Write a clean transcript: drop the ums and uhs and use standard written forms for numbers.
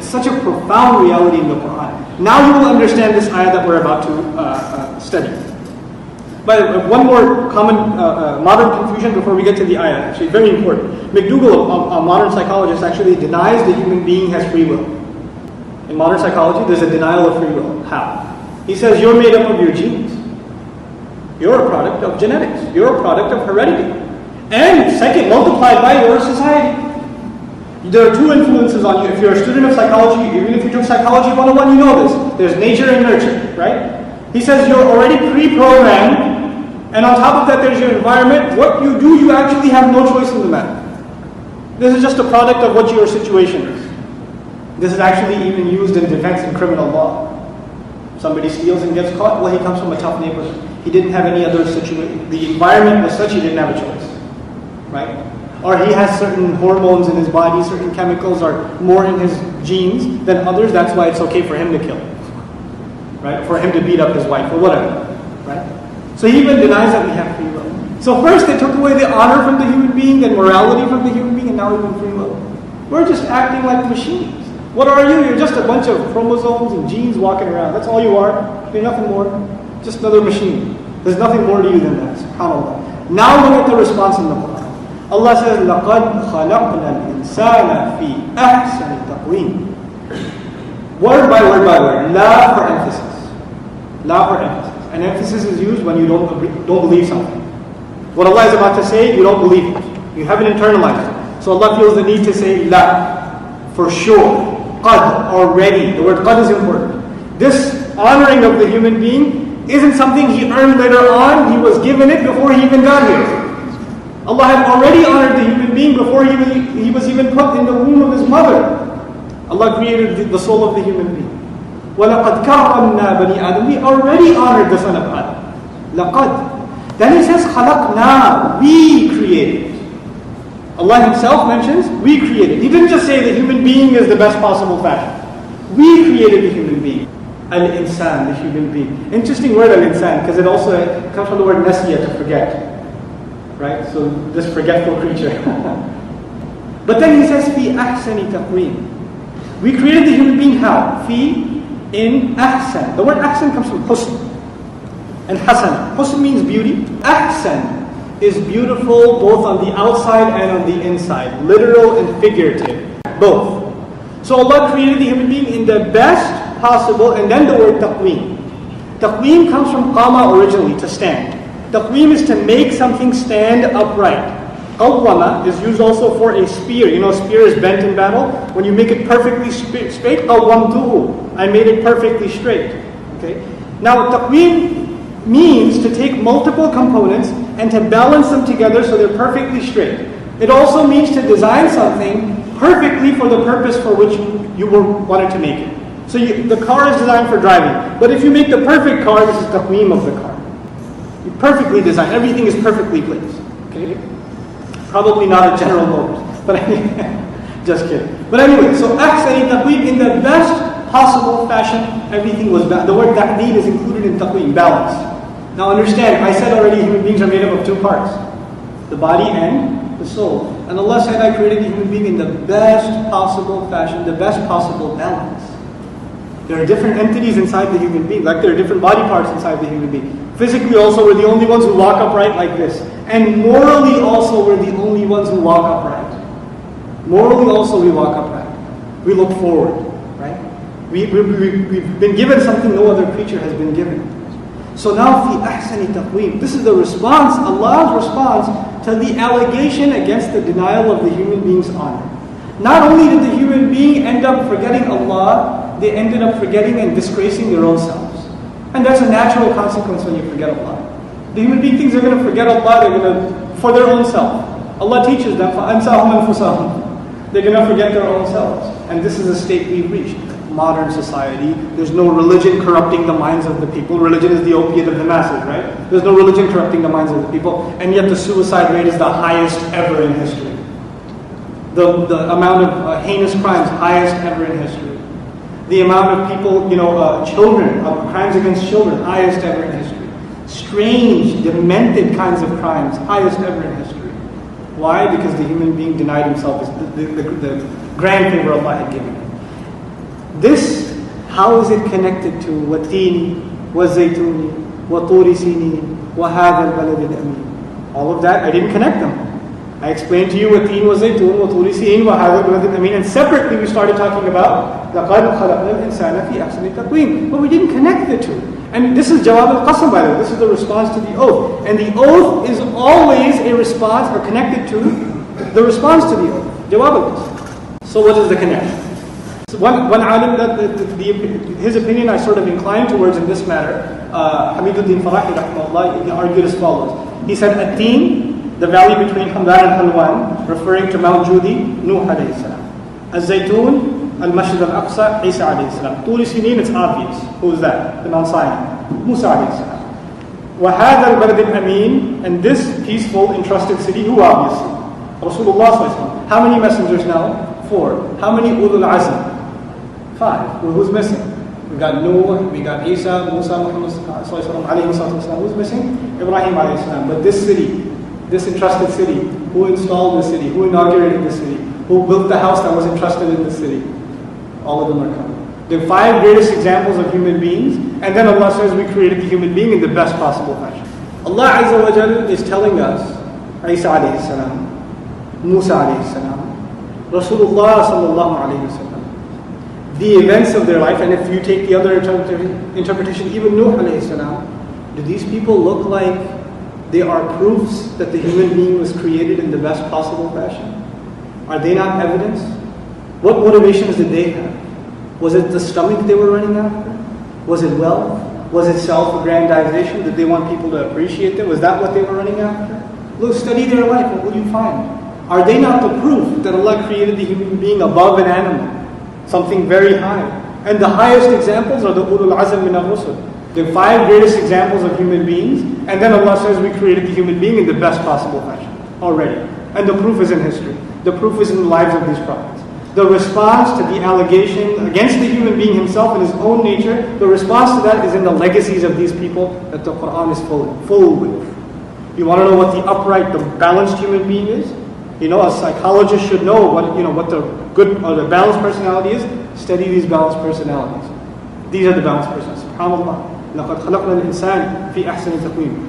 such a profound reality in the Quran. Now you will understand this ayah that we're about to study. But one more common modern confusion before we get to the ayah, actually very important. McDougall, a modern psychologist, actually denies the human being has free will. In modern psychology, there's a denial of free will. How? He says you're made up of your genes. You're a product of genetics. You're a product of heredity. And second, multiplied by your society. There are two influences on you. If you're a student of psychology, even if you took Psychology 101, you know this. There's nature and nurture, right? He says you're already pre-programmed, and on top of that there's your environment. What you do, you actually have no choice in the matter. This is just a product of what your situation is. This is actually even used in defense in criminal law. Somebody steals and gets caught, well, he comes from a tough neighborhood. He didn't have any other situation. The environment was such he didn't have a choice, right? Or he has certain hormones in his body, certain chemicals are more in his genes than others. That's why it's okay for him to kill, right? For him to beat up his wife or whatever, right? So he even denies that we have free will. So first they took away the honor from the human being, then morality from the human being, and now even free will. We're just acting like machines. What are you? You're just a bunch of chromosomes and genes walking around. That's all you are. You're nothing more. Just another machine. There's nothing more to you than that. SubhanAllah. Now look at the response in the Quran. Allah says, لَقَدْ خَلَقْنَا الْإِنسَانَ فِي أَحْسَنِ تَقْوِيمٍ. Word by word by word. La for emphasis. La for emphasis. And emphasis is used when you don't believe something. What Allah is about to say, you don't believe it. You haven't internalized it. So Allah feels the need to say la. For sure. Qad, already. The word qad is important. This honoring of the human being isn't something he earned later on. He was given it before he even got here. Allah had already honored the human being before he was even put in the womb of his mother. Allah created the soul of the human being. وَلَقَدْ كَرَّمْنَا بَنِي آدَمَ. We already honored the son of Adam. لَقَدْ. Then he says, خَلَقْنَا. We created. Allah himself mentions, we created. He didn't just say the human being is the best possible fashion. We created the human being. Al-insan, the human being. Interesting word, al-insan, because it also comes from the word nasiya, to forget. Right? So this forgetful creature. But then he says, fi ahsani taqweem. We created the human being how? Fi, in ahsan. The word ahsan comes from husn and hasan. Husn means beauty. Ahsan is beautiful both on the outside and on the inside. Literal and figurative. Both. So Allah created the human being in the best possible, and then the word taqweem. Taqweem comes from qama originally, to stand. Taqweem is to make something stand upright. Qawwama is used also for a spear. You know, a spear is bent in battle. When you make it perfectly straight, qawwamtuhu, I made it perfectly straight. Okay. Now, taqweem means to take multiple components and to balance them together so they're perfectly straight. It also means to design something perfectly for the purpose for which you wanted to make it. So the car is designed for driving, but if you make the perfect car, this is taqweem of the car. You perfectly design, everything is perfectly placed. Okay? Probably not a General Motors, but just kidding. But anyway, so ahsani taqweem, in the best possible fashion, everything was balanced. The word ta'deed is included in taqweem, balance. Now understand, I said already human beings are made up of two parts, the body and the soul. And Allah said I created the human being in the best possible fashion, the best possible balance. There are different entities inside the human being, like there are different body parts inside the human being. Physically also, we're the only ones who walk upright like this. And morally also, we're the only ones who walk upright. Morally also, we walk upright. We look forward, right? We've been given something no other creature has been given. So now, fi ahsani taqweem. This is the response, Allah's response to the allegation against the denial of the human being's honor. Not only did the human being end up forgetting Allah, they ended up forgetting and disgracing their own selves. And that's a natural consequence when you forget Allah. The human being thinks they're going to forget Allah, they're going to, for their own self. Allah teaches them, فَأَنْسَاهُمْ أَنفُسَهُمْ. They're going to forget their own selves. And this is a state we've reached. Modern society, there's no religion corrupting the minds of the people. Religion is the opiate of the masses, right? There's no religion corrupting the minds of the people. And yet the suicide rate is the highest ever in history. The amount of heinous crimes, highest ever in history. The amount of people, children, crimes against children, highest ever in history. Strange, demented kinds of crimes, highest ever in history. Why? Because the human being denied himself the grand favor Allah had given him. This, how is it connected to وَالتِّينِ وَالزَّيْتُونِ وَطُورِ سِينِينَ وَهَذَا الْبَلَدِ الْأَمِينَ? All of that, I didn't connect them. I explained to you وَالتِّينِ وَالزَّيْتُونِ وَطُورِ سِينِينَ وَهَذَا الْبَلَدِ الْأَمِينَ, and separately we started talking about لَقَدْ خَلَقْنَا الْإِنسَانَ فِي أَحْسَنِ تَقْوِيمٍ. But we didn't connect the two. And this is jawab al-qasam, by the way. This is the response to the oath. And the oath is always a response or connected to the response to the oath. Jawab al-qasam. So what is the connection? So one alim, his opinion I sort of inclined towards in this matter, Hamiduddin Farahi rahimahullah, he argued as follows. He said, At-Teen, the valley between Hamdan and Halwan, referring to Mount Judi, Nuh alayhi salam. Al-Zaytun, Al-Masjid Al-Aqsa, Isa alayhi salam. Turi Sinin, it's obvious. Who is that? The Mount Sinai. Musa alayhi salam. وَهَذَا الْبَلَدِ الْأَمِينَ, and this peaceful, entrusted city, who obviously? Rasulullah sallallahu alayhi wa sallam. How many messengers now? 4. How many ulul azm? 5. Well, who's missing? We got Noah, we got Isa, Musa, Muhammad sallallahu alayhi wa sallam. Who's missing? Ibrahim alayhi salam. But this city, this entrusted city, who installed the city? Who inaugurated the city? Who built the house that was entrusted in the city? All of them are coming. The 5 greatest examples of human beings, and then Allah says we created the human being in the best possible fashion. Allah Azza wa Jalla is telling us, Isa alayhi salam, Musa alayhi salam, Rasulullah sallallahu alayhi wa sallam, the events of their life, and if you take the other interpretation, even Nuh alayhi salam, do these people look like they are proofs that the human being was created in the best possible fashion? Are they not evidence? What motivations did they have? Was it the stomach they were running after? Was it wealth? Was it self-aggrandization? Did they want people to appreciate them? Was that what they were running after? Look, study their life. What will you find? Are they not the proof that Allah created the human being above an animal? Something very high. And the highest examples are the ulul azm min al-rusul. The 5 greatest examples of human beings. And then Allah says we created the human being in the best possible fashion already. And the proof is in history. The proof is in the lives of these prophets. The response to the allegation against the human being himself and his own nature, the response to that is in the legacies of these people that the Quran is full with. You want to know what the upright, the balanced human being is? You know, a psychologist should know what the good or the balanced personality is. Study these balanced personalities. These are the balanced personalities. SubhanAllah. لَقَدْ خَلَقْنَا الْإِنسَانَ فِي أَحْسَنِ تَقْوِيمٍ.